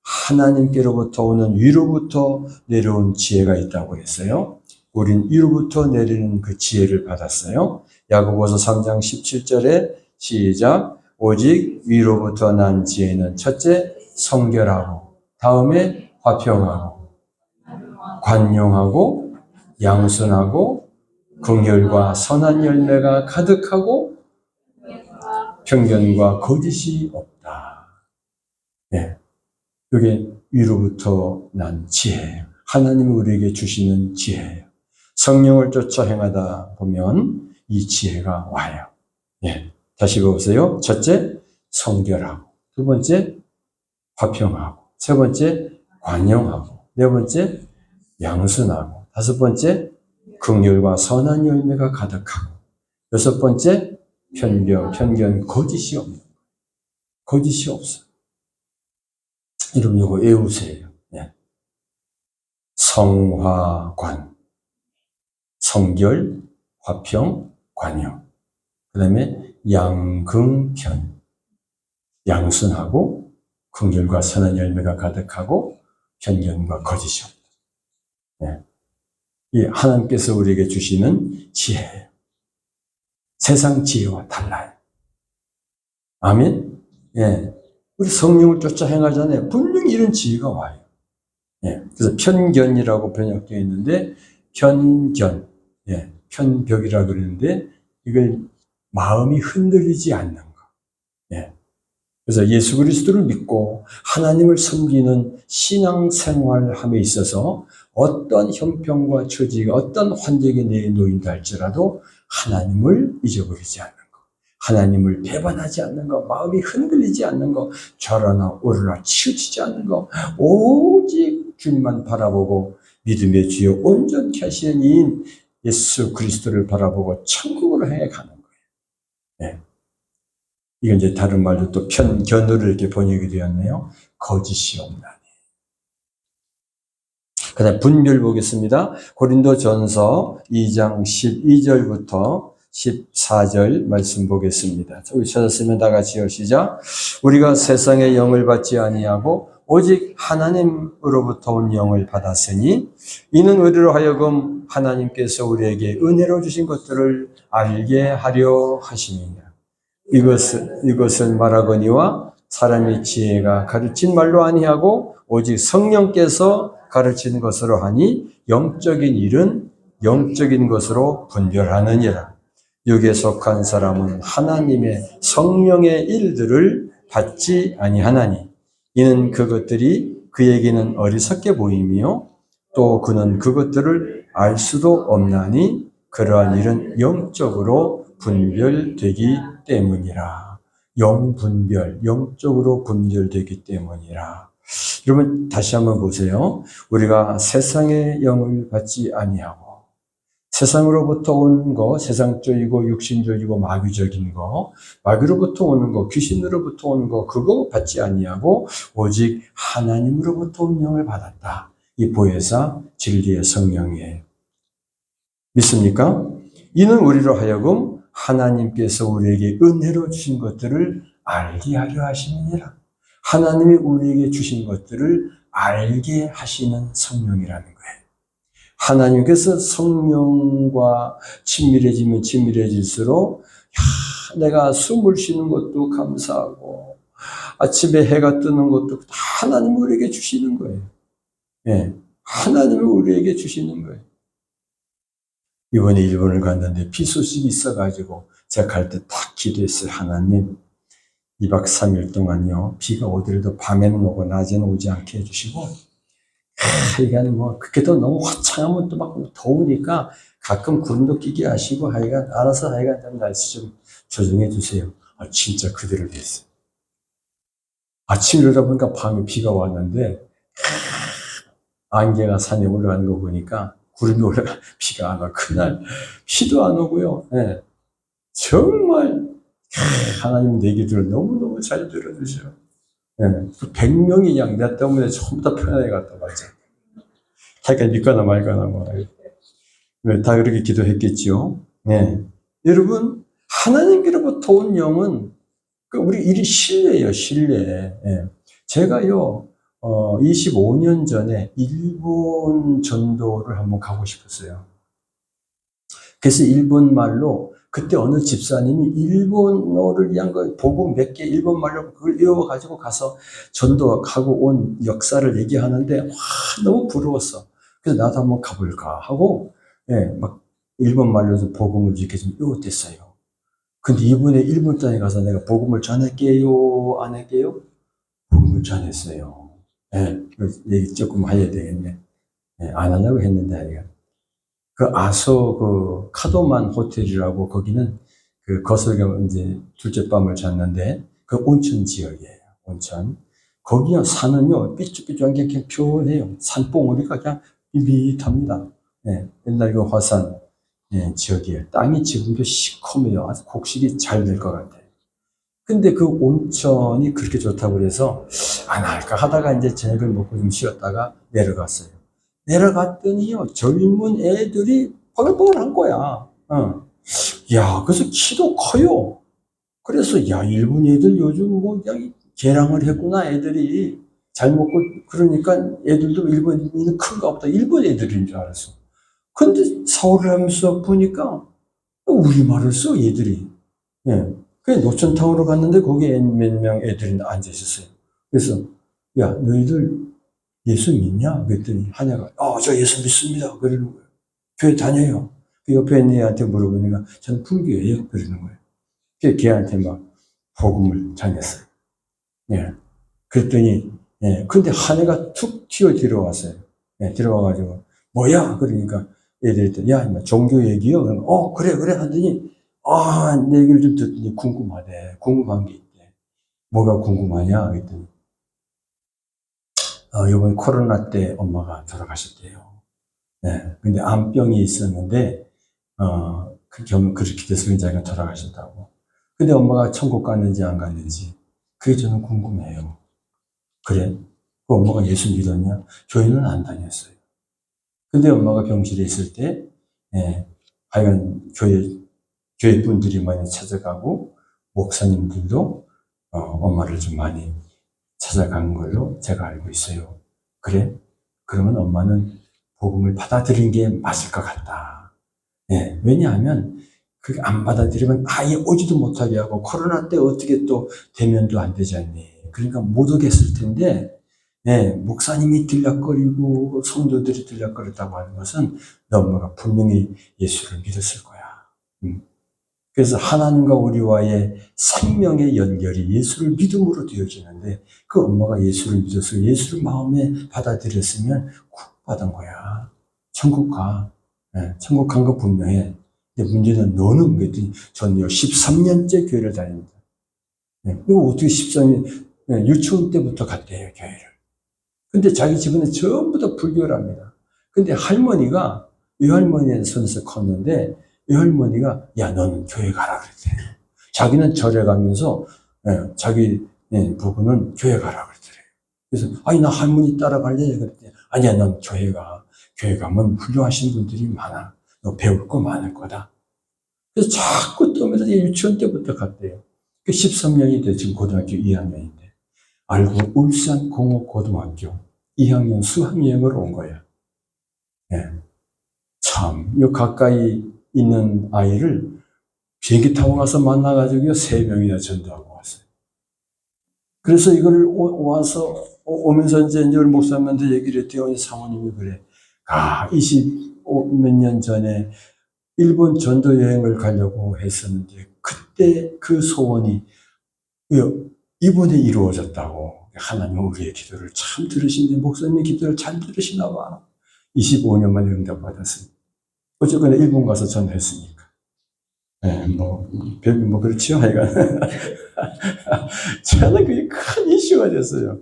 하나님께로부터 오는 위로부터 내려온 지혜가 있다고 했어요. 우린 위로부터 내리는 그 지혜를 받았어요. 야고보서 3장 17절에 시작. 오직 위로부터 난 지혜는 첫째 성결하고 다음에 화평하고 관용하고 양순하고 긍휼과 선한 열매가 가득하고 편견과 거짓이 없다. 네. 이게 위로부터 난 지혜예요. 하나님이 우리에게 주시는 지혜예요. 성령을 쫓아 행하다 보면 이 지혜가 와요. 네. 다시 보세요. 첫째, 성결하고. 두 번째, 화평하고. 세 번째, 관용하고. 네 번째, 양순하고. 다섯 번째, 긍휼과 선한 열매가 가득하고. 여섯 번째, 편견, 거짓이 없는 거예요. 거짓이 없어. 여러분 이거 외우세요. 네. 성화관, 성결, 화평, 관용. 그 다음에 양긍편, 양순하고 긍휼과 선한 열매가 가득하고 편견과 거짓이 없다. 네. 이 하나님께서 우리에게 주시는 지혜예요. 세상 지혜와 달라요. 아멘. 예. 우리 성령을 쫓아 행하잖아요. 분명히 이런 지혜가 와요. 예. 그래서 편견이라고 번역되어 있는데 편견, 예. 편벽이라고 그러는데 이걸 마음이 흔들리지 않는 거. 예. 그래서 예수 그리스도를 믿고 하나님을 섬기는 신앙생활함에 있어서 어떤 형편과 처지가 어떤 환경에 놓인다 할지라도 하나님을 잊어버리지 않는 것, 하나님을 배반하지 않는 것, 마음이 흔들리지 않는 것, 좌로나 우로나 치우치지 않는 것, 오직 주님만 바라보고 믿음의 주여 온전케 하시는 이인 예수 그리스도를 바라보고 천국으로 향해 가는 거예요. 네. 이건 이제 다른 말로 또 편견으로 이렇게 번역이 되었네요. 거짓이 없나니. 그 다음 분별 보겠습니다. 고린도전서 2장 12절부터 14절 말씀 보겠습니다. 우리 찾았으면 다 같이 시작. 우리가 세상의 영을 받지 아니하고 오직 하나님으로부터 온 영을 받았으니 이는 우리로 하여금 하나님께서 우리에게 은혜로 주신 것들을 알게 하려 하심이니라. 이것을 말하거니와 사람의 지혜가 가르친 말로 아니하고 오직 성령께서 가르치는 것으로 하니 영적인 일은 영적인 것으로 분별하느니라. 육에 속한 사람은 하나님의 성령의 일들을 받지 아니하나니 이는 그것들이 그에게는 어리석게 보이며 또 그는 그것들을 알 수도 없나니 그러한 일은 영적으로 분별되기 때문이라. 영분별, 영적으로 분별되기 때문이라. 여러분 다시 한번 보세요. 우리가 세상의 영을 받지 아니하고 세상으로부터 오는 거, 세상적이고 육신적이고 마귀적인 거, 마귀로부터 오는 거, 귀신으로부터 오는 거, 그거 받지 아니하고 오직 하나님으로부터 온 영을 받았다. 이 보혜사 진리의 성령이에요. 믿습니까? 이는 우리로 하여금 하나님께서 우리에게 은혜로 주신 것들을 알게 하려 하심이니라. 하나님이 우리에게 주신 것들을 알게 하시는 성령이라는 거예요. 하나님께서 성령과 친밀해지면 친밀해질수록 내가 숨을 쉬는 것도 감사하고 아침에 해가 뜨는 것도 다 하나님이 우리에게 주시는 거예요. 예, 하나님이 우리에게 주시는 거예요. 이번에 일본을 갔는데 비 소식이 있어가지고 제가 갈 때 딱 기도했어요. 하나님, 2박 3일 동안요, 비가 오더라도 밤에는 오고 낮에는 오지 않게 해주시고, 하여간 뭐, 그렇게도 너무 화창하면 또 막 더우니까 가끔 구름도 끼게 하시고, 하여간 알아서 하여간 좀 날씨 좀 조정해 주세요. 아, 진짜 그대로 됐어요. 아침 일어나 보니까 밤에 비가 왔는데, 안개가 산에 올라가는 거 보니까 구름이 올라가, 비가 안 와. 그날 비도 안 오고요. 네. 정말 하나님 내 기도를 너무너무 잘 들어주셔. 네. 100명이 그냥 내 때문에 전부 다 편하게 갔다 왔죠. 하여간 믿거나 말거나 뭐. 네, 다 그렇게 기도했겠지요. 네. 여러분, 하나님께로부터 온 영은 우리 일이 신뢰예요, 신뢰. 네. 제가요, 25년 전에 일본 전도를 한번 가고 싶었어요. 그래서 일본 말로 그때 어느 집사님이 일본어를 위한 거 복음 몇 개 일본 말로 그걸 외워가지고 가서 전도하고 온 역사를 얘기하는데 와, 너무 부러웠어. 그래서 나도 한번 가볼까 하고 예, 막 일본 말로서 복음을 이렇게 좀 외웠댔어요. 근데 이번에 일본 땅에 가서 내가 복음을 전할게요, 안 할게요? 복음을 전했어요. 예, 얘기 조금 해야 되겠네. 예, 안 하려고 했는데 그 아소 그 카도만 호텔이라고 거기는 그 거기서 이제 둘째 밤을 잤는데 그 온천 지역이에요. 온천. 거기요 산은요 삐쭉삐쭉한 게 그냥 표현해요. 산봉우리가 그냥 밋밋합니다. 예, 옛날 그 화산 예, 지역이에요. 땅이 지금도 시커매요. 아주 곡식이 잘 될 것 같아요. 근데 그 온천이 그렇게 좋다고 그래서 안 할까 하다가 이제 저녁을 먹고 좀 쉬었다가 내려갔어요. 내려갔더니요, 젊은 애들이 버글버글한 거야. 야, 그래서 키도 커요. 그래서, 야, 일본 애들 요즘 뭐, 그냥 개량을 했구나, 애들이. 잘 먹고, 그러니까 애들도 일본인은 큰가 보다. 일본 애들인 줄 알았어. 근데 서울을 하면서 보니까 우리말을 써, 애들이. 예. 그 노천탕으로 갔는데 거기에 몇 명 애들이 앉아 있었어요. 그래서, 야, 너희들 예수 믿냐? 그랬더니 하냐가, 저 예수 믿습니다. 그러는 거예요. 교회 다녀요. 그 옆에 있는 애한테 물어보니까 저는 불교예요. 그러는 거예요. 그래서 걔한테 막 복음을 전했어요. 예. 그랬더니, 예. 근데 한 애가 툭 튀어 들어왔어요. 예. 들어와가지고, 뭐야? 그러니까 애들이 또, 야, 임마, 종교 얘기요? 그러면, 그래, 그래. 하더니, 내 얘기를 좀 듣더니 궁금하대. 궁금한 게 있대. 뭐가 궁금하냐? 그랬더니, 이번 코로나 때 엄마가 돌아가셨대요. 네. 근데 암병이 있었는데, 그렇게 돼서 자기가 돌아가셨다고. 근데 엄마가 천국 갔는지 안 갔는지, 그게 저는 궁금해요. 그래? 그 엄마가 예수 믿었냐? 교회는 안 다녔어요. 근데 엄마가 병실에 있을 때, 예, 하여간 교회 분들이 많이 찾아가고, 목사님들도, 엄마를 좀 많이 찾아간 걸로 제가 알고 있어요. 그래? 그러면 엄마는 복음을 받아들인 게 맞을 것 같다. 예, 왜냐하면 그게 안 받아들이면 아예 오지도 못하게 하고 코로나 때 어떻게 또 대면도 안 되지 않니? 그러니까 못 오겠을 텐데 예, 목사님이 들락거리고 성도들이 들락거렸다고 하는 것은 너 엄마가 분명히 예수를 믿었을 거야. 그래서 하나님과 우리와의 생명의 연결이 예수를 믿음으로 되어지는데 그 엄마가 예수를 믿어서 예수를 마음에 받아들였으면 구원받은 거야. 천국 가. 네, 천국 간 거 분명해. 근데 문제는 너는 그랬더니 전요 13년째 교회를 다닙니다. 네, 이거 어떻게 13년 유치원 때부터 갔대요 교회를. 근데 자기 집안은 전부 다 불교랍니다. 근데 할머니가 이 할머니의 손에서 컸는데 이 할머니가 야 너는 교회 가라 그랬대. 자기는 절에 가면서 자기 부부는 교회 가라 그랬더래. 그래서 아니 나 할머니 따라갈래 그랬더니 아니야 넌 교회 가. 교회 가면 훌륭하신 분들이 많아. 너 배울 거 많을 거다. 그래서 자꾸 떠면서 유치원 때부터 갔대요. 그 13년이 돼 지금 고등학교 2학년인데 알고 울산 공업고등학교 2학년 수학여행을 온 거야. 예. 참, 요 가까이 있는 아이를 비행기 타고 가서 만나가지고 3명이나 전도하고 왔어요. 그래서 이걸 와서 오면서 이제 우리 목사님한테 얘기를 했더니 사모님이 그래. 20몇 년 전에 일본 전도 여행을 가려고 했었는데 그때 그 소원이 이번에 이루어졌다고. 하나님 우리의 기도를 참 들으신데 목사님의 기도를 잘 들으시나 봐. 25년 만에 응답받았습니다. 어쨌거나 일본 가서 전했으니까. 네, 뭐 그렇지요, 하여간. 저는 그게 큰 이슈가 됐어요.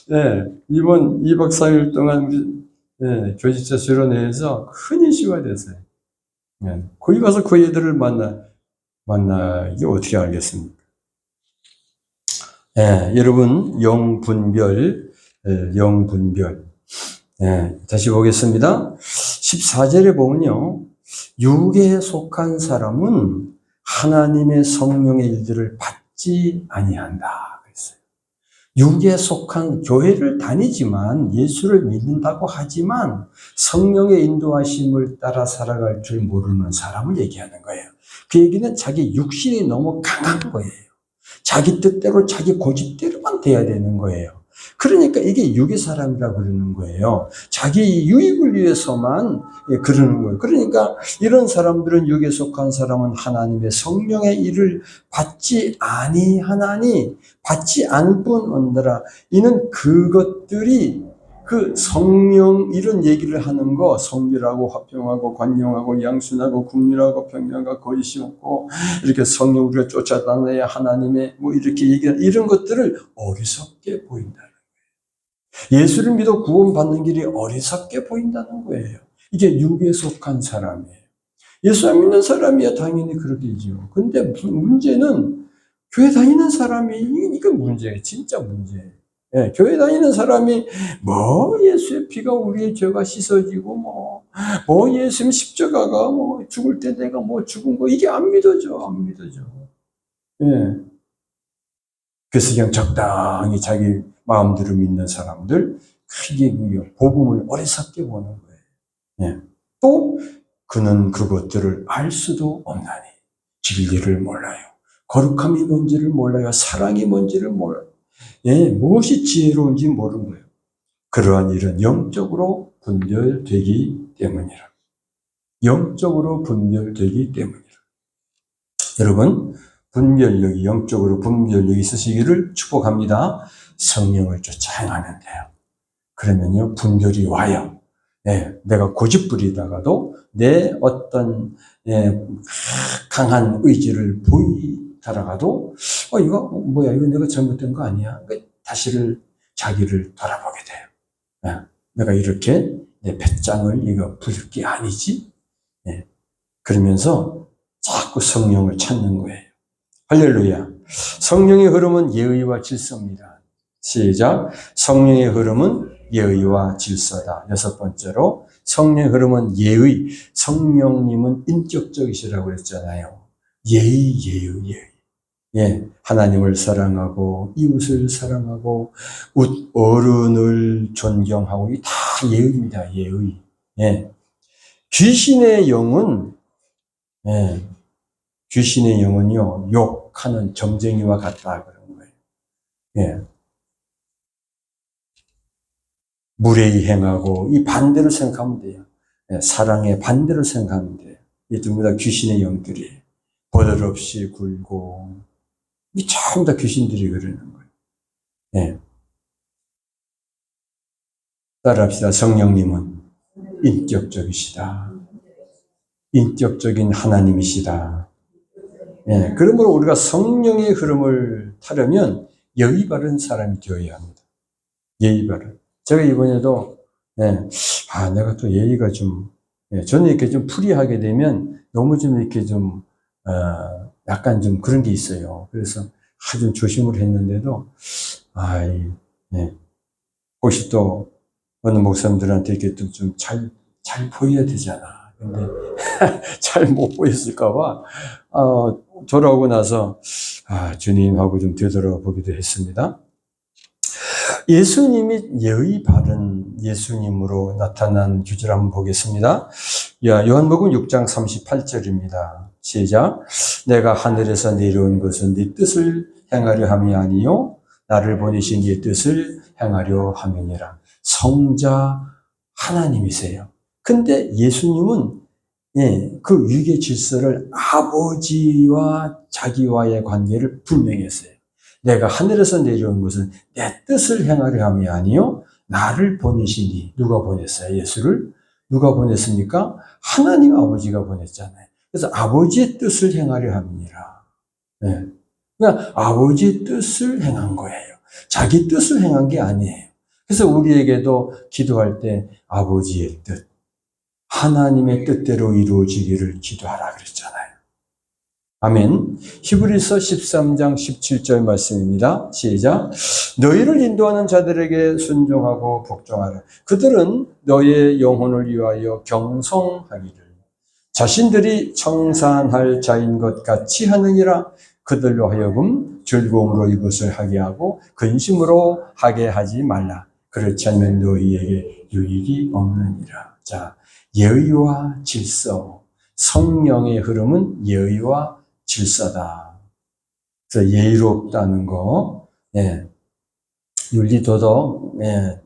네, 이번 2박 4일 동안 우리, 네, 교직자 수련회에서 큰 이슈가 됐어요. 네, 거기 가서 그 애들을 이게 어떻게 알겠습니까? 네, 여러분, 영분별. 네, 다시 보겠습니다. 14절에 보면요. 육에 속한 사람은 하나님의 성령의 일들을 받지 아니한다. 그랬어요. 육에 속한 교회를 다니지만 예수를 믿는다고 하지만 성령의 인도하심을 따라 살아갈 줄 모르는 사람을 얘기하는 거예요. 그 얘기는 자기 육신이 너무 강한 거예요. 자기 뜻대로 자기 고집대로만 돼야 되는 거예요. 그러니까 이게 육의 사람이라고 그러는 거예요. 자기 유익을 위해서만 그러는 거예요. 그러니까 이런 사람들은 육에 속한 사람은 하나님의 성령의 일을 받지 아니하나니 받지 않뿐 언더라. 이는 그것들이 그 성령 이런 얘기를 하는 거 성결하고 화평하고 관용하고 양순하고 국률하고 평등하고 거짓이 없고 이렇게 성령 우리가 쫓아다녀야 하나님의 뭐 이렇게 얘기하는 이런 것들을 어리석게 보인다. 예수를 믿어 구원받는 길이 어리석게 보인다는 거예요. 이게 육에 속한 사람이에요. 예수 안 믿는 사람이야 당연히 그러겠죠. 근데 문제는 교회 다니는 사람이 이건 문제예요. 진짜 문제예요. 예, 교회 다니는 사람이 예수의 피가 우리의 죄가 씻어지고 예수님 십자가가 죽을 때 내가 죽은 거 이게 안 믿어져. 예. 그래서 그냥 적당히 자기 마음대로 믿는 사람들 크게 복음을 어리석게 보는 거예요. 예. 또 그는 그것들을 알 수도 없나니 진리를 몰라요. 거룩함이 뭔지를 몰라요. 사랑이 뭔지를 몰라요. 예, 무엇이 지혜로운지 모르는 거예요. 그러한 일은 영적으로 분별되기 때문이라. 영적으로 분별되기 때문이라. 여러분, 분별력이 영적으로 분별력이 있으시기를 축복합니다. 성령을 쫓아 행하면 돼요. 그러면요, 분별이 와요. 예, 내가 고집부리다가도 내 어떤 강한 의지를 보이다가도 이거 뭐야, 이거 내가 잘못된 거 아니야? 다시를 자기를 돌아보게 돼요. 예, 내가 이렇게 내 배짱을 이거 부릴 게 아니지? 예, 그러면서 자꾸 성령을 찾는 거예요. 할렐루야. 성령의 흐름은 예의와 질서입니다. 시작. 성령의 흐름은 예의와 질서다. 6번째로 성령의 흐름은 예의. 성령님은 인격적이시라고 그랬잖아요. 예의. 예, 하나님을 사랑하고 이웃을 사랑하고 어른을 존경하고 이게 다 예의입니다. 예의. 예. 귀신의 영은 귀신의 영은요, 욕하는 점쟁이와 같다, 그런 거예요. 예. 무례히 행하고, 이 반대로 생각하면 돼요. 예, 사랑의 반대로 생각하면 돼요. 이 전부 다 귀신의 영들이에요. 버릇없이 굴고, 이 전부 다 귀신들이 그러는 거예요. 예. 따라합시다. 성령님은 인격적이시다. 인격적인 하나님이시다. 예, 그러므로 우리가 성령의 흐름을 타려면 예의 바른 사람이 되어야 합니다. 예의 바른. 제가 이번에도 내가 또 예의가 좀 저는 이렇게 좀 풀이하게 되면 너무 좀 이렇게 좀 약간 좀 그런 게 있어요. 그래서 아주 조심을 했는데도 혹시 또 어느 목사님들한테 이렇게 좀 잘 보여야 되잖아. 근데 잘 못 보였을까봐 돌아오고 나서 주님하고 좀 되돌아보기도 했습니다. 예수님이 예의 바른 예수님으로 나타난 규제를 한번 보겠습니다. 요한복음 6장 38절입니다. 시작. 내가 하늘에서 내려온 것은 네 뜻을 행하려 함이 아니요 나를 보내신 네 뜻을 행하려 함이니라. 성자 하나님이세요. 근데 예수님은 예, 그 위계 질서를 아버지와 자기와의 관계를 분명히 했어요. 내가 하늘에서 내려온 것은 내 뜻을 행하려 함이 아니요 나를 보내시니. 누가 보냈어요? 예수를? 누가 보냈습니까? 하나님 아버지가 보냈잖아요. 그래서 아버지의 뜻을 행하려 함이니라. 예. 그러니까 아버지의 뜻을 행한 거예요. 자기 뜻을 행한 게 아니에요. 그래서 우리에게도 기도할 때 아버지의 뜻, 하나님의 뜻대로 이루어지기를 기도하라 그랬잖아요. 아멘. 히브리서 13장 17절 말씀입니다. 시작. 너희를 인도하는 자들에게 순종하고 복종하라. 그들은 너희의 영혼을 위하여 경성하기를 자신들이 청산할 자인 것 같이 하느니라. 그들로 하여금 즐거움으로 이것을 하게 하고 근심으로 하게 하지 말라. 그렇지 않으면 너희에게 유익이 없느니라. 자, 예의와 질서, 성령의 흐름은 예의와 질서다. 그래서 예의롭다는 거, 예, 윤리 도덕, 예,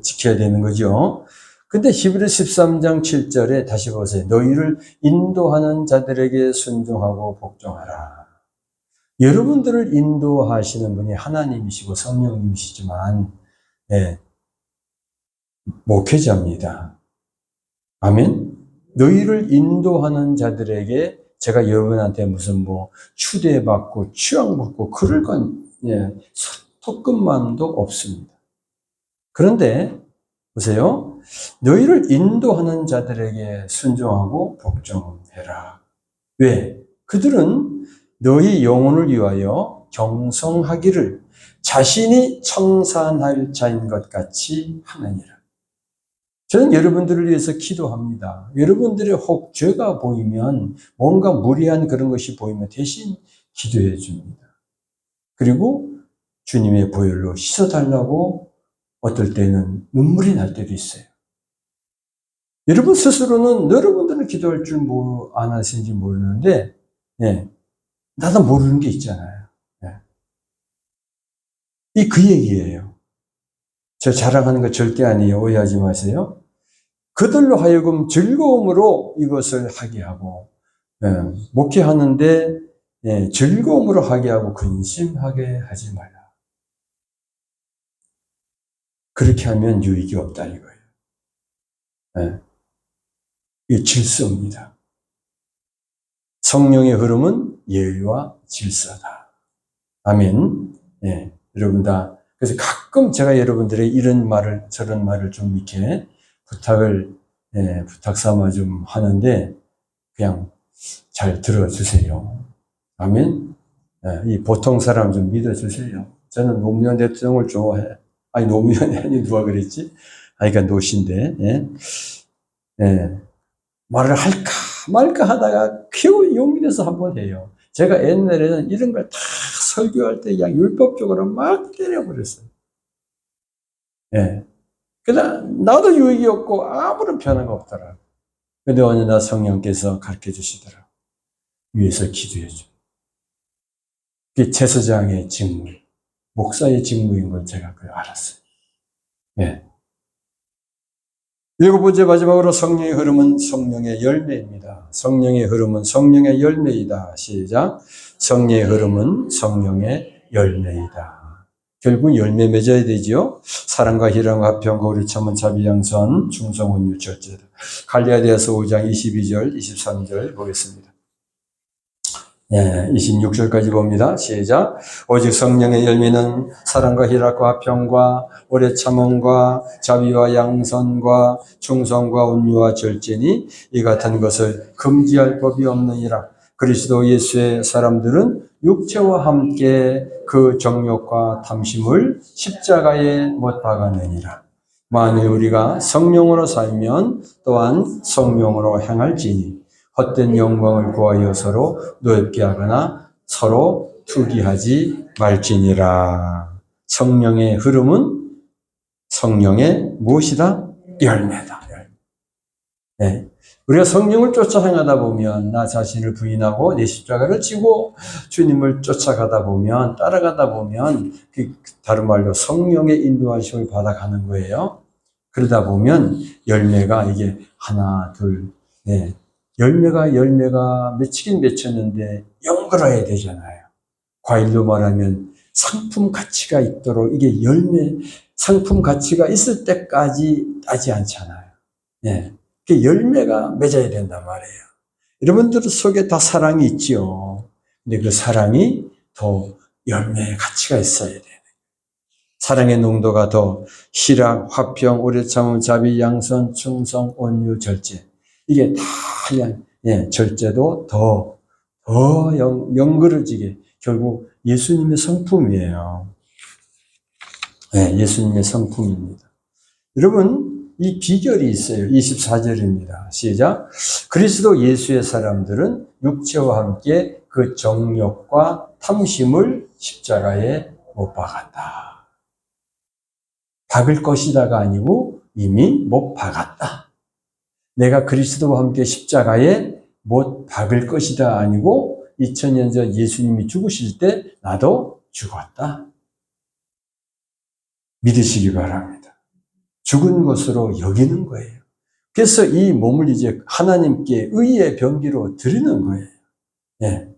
지켜야 되는 거죠. 근데 히브리 13장 7절에 다시 보세요. 너희를 인도하는 자들에게 순종하고 복종하라. 여러분들을 인도하시는 분이 하나님이시고 성령님이시지만, 예, 목회자입니다. 아멘. 너희를 인도하는 자들에게 제가 여러분한테 무슨 추대받고 취향받고 그럴 건 토급만도 없습니다. 그런데 보세요. 너희를 인도하는 자들에게 순종하고 복종해라. 왜? 그들은 너희 영혼을 위하여 경성하기를 자신이 청산할 자인 것 같이 하느니라. 저는 여러분들을 위해서 기도합니다. 여러분들의 혹 죄가 보이면 뭔가 무리한 그런 것이 보이면 대신 기도해 줍니다. 그리고 주님의 보혈로 씻어달라고 어떨 때는 눈물이 날 때도 있어요. 여러분 스스로는 여러분들은 기도할 줄 안 하시는지 모르는데, 예, 나도 모르는 게 있잖아요. 예. 그 얘기예요. 저 자랑하는 거 절대 아니에요. 오해하지 마세요. 그들로 하여금 즐거움으로 이것을 하게 하고, 예, 목회하는데 즐거움으로 하게 하고 근심하게 하지 말라. 그렇게 하면 유익이 없다 이거예요. 예. 이 질서입니다. 성령의 흐름은 예의와 질서다. 아멘. 예, 여러분 다 그래서 가끔 제가 여러분들의 이런 말을 저런 말을 좀 이렇게 부탁 삼아 좀 하는데 그냥 잘 들어주세요. 아멘. 예, 이 보통 사람 좀 믿어주세요. 저는 노무현 대통령을 좋아해. 아니 노무현이 아니 누가 그랬지? 그러니까 노신데 말을 할까 말까 하다가 겨우 용기 내서 한번 해요. 제가 옛날에는 이런 걸 다 설교할 때 그냥 율법적으로 막 때려버렸어요. 예. 그러나 나도 유익이 없고 아무런 변화가 없더라. 근데 어느 날 성령께서 가르쳐 주시더라. 위에서 기도해 줘. 그게 제사장의 직무, 목사의 직무인 걸 제가 알았어요. 예. 일곱 번째 마지막으로 성령의 흐름은 성령의 열매입니다. 성령의 흐름은 성령의 열매이다. 시작. 성령의 흐름은 성령의 열매이다. 결국 열매 맺어야 되지요. 사랑과 희랑과 화평과 우리 참은 자비 양선 충성 온유 절제다. 갈라디아서 5장 22절 23절 보겠습니다. 26절까지 봅니다. 시작. 오직 성령의 열매는 사랑과 희락과 화평과 오래 참음과 자비와 양선과 충성과 온유와 절제니 이 같은 것을 금지할 법이 없느니라. 그리스도 예수의 사람들은 육체와 함께 그 정욕과 탐심을 십자가에 못 박았느니라. 만일 우리가 성령으로 살면 또한 성령으로 행할지니 헛된 영광을 구하여 서로 노엽게 하거나 서로 투기하지 말지니라. 성령의 흐름은 성령의 무엇이다? 열매다. 네. 우리가 성령을 쫓아 행하다 보면 나 자신을 부인하고 내 십자가를 지고 주님을 쫓아가다 보면 따라가다 보면 다른 말로 성령의 인도하심을 받아가는 거예요. 그러다 보면 열매가 이게 하나 둘 예. 열매가 맺히긴 맺혔는데 연결해야 되잖아요. 과일로 말하면 상품 가치가 있도록 이게 상품 가치가 있을 때까지 따지 않잖아요. 예. 그 열매가 맺어야 된단 말이에요. 여러분들 속에 다 사랑이 있지요. 근데 그 사랑이 더 열매의 가치가 있어야 돼요. 사랑의 농도가 더 희락, 화평, 오래 참음, 자비, 양선, 충성, 온유, 절제. 이게 다 그냥 절제도 더 연그러지게 결국 예수님의 성품이에요. 네, 예수님의 성품입니다. 여러분, 이 비결이 있어요. 24절입니다. 시작. 그리스도 예수의 사람들은 육체와 함께 그 정욕과 탐심을 십자가에 못 박았다. 박을 것이다가 아니고 이미 못 박았다. 내가 그리스도와 함께 십자가에 못 박을 것이다 아니고 2000년 전 예수님이 죽으실 때 나도 죽었다. 믿으시기 바랍니다. 죽은 것으로 여기는 거예요. 그래서 이 몸을 이제 하나님께 의의 병기로 드리는 거예요. 예.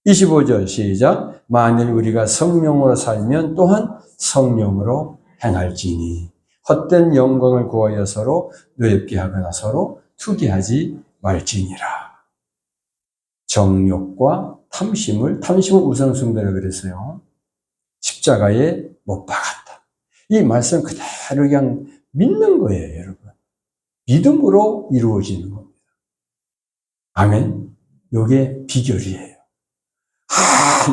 25절 시작. 만일 우리가 성령으로 살면 또한 성령으로 행할지니 헛된 영광을 구하여 서로 노엽게 하거나 서로 투기하지 말지니라. 정욕과 탐심은 우상숭배라 그랬어요. 십자가에 못 박았다. 이 말씀 그대로 그냥 믿는 거예요, 여러분. 믿음으로 이루어지는 겁니다. 아멘. 이게 비결이에요.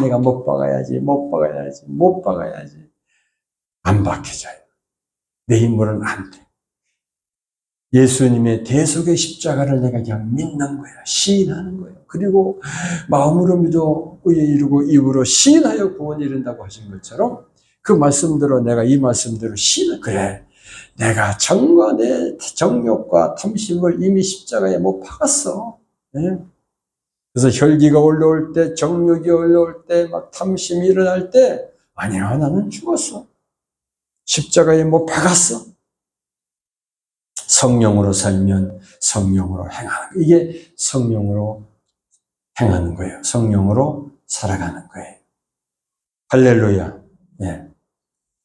내가 못 박아야지. 안 박혀져요. 내 힘으로는 안 돼. 예수님의 대속의 십자가를 내가 그냥 믿는 거야. 시인하는 거예요. 그리고 마음으로 믿어 의에 이르고 입으로 시인하여 구원에 이른다고 하신 것처럼 그 말씀대로 내가 이 말씀대로 시인, 그래. 내가 정과 내 정욕과 탐심을 이미 십자가에 못 박았어. 네? 그래서 혈기가 올라올 때, 정욕이 올라올 때, 막 탐심이 일어날 때, 아니야, 나는 죽었어. 십자가에 못 박았어. 성령으로 살면 성령으로 행하는 거예요. 이게 성령으로 행하는 거예요. 성령으로 살아가는 거예요. 할렐루야. 예.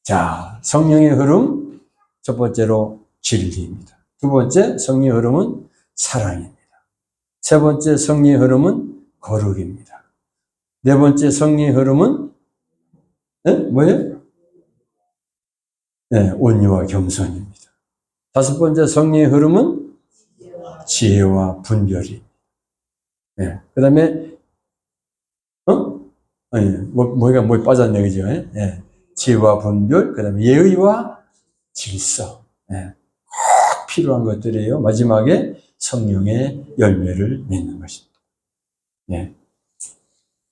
자, 성령의 흐름, 첫 번째로 진리입니다. 두 번째, 성령의 흐름은 사랑입니다. 세 번째, 성령의 흐름은 거룩입니다. 네 번째, 성령의 흐름은 뭐예요? 온유와 겸손입니다. 다섯 번째, 성령의 흐름은 지혜와 분별이. 그 다음에, 뭐에 빠졌네, 그죠? 지혜와 분별, 그 다음에 예의와 질서. 꼭 필요한 것들이에요. 마지막에 성령의 열매를 맺는 것입니다.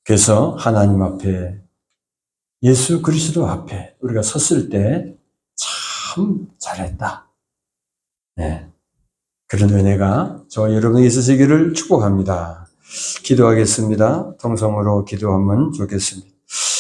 그래서 하나님 앞에, 예수 그리스도 앞에 우리가 섰을 때 참 잘했다. 그런 은혜가 저와 여러분에게 있으시기를 축복합니다. 기도하겠습니다. 통성으로 기도하면 좋겠습니다.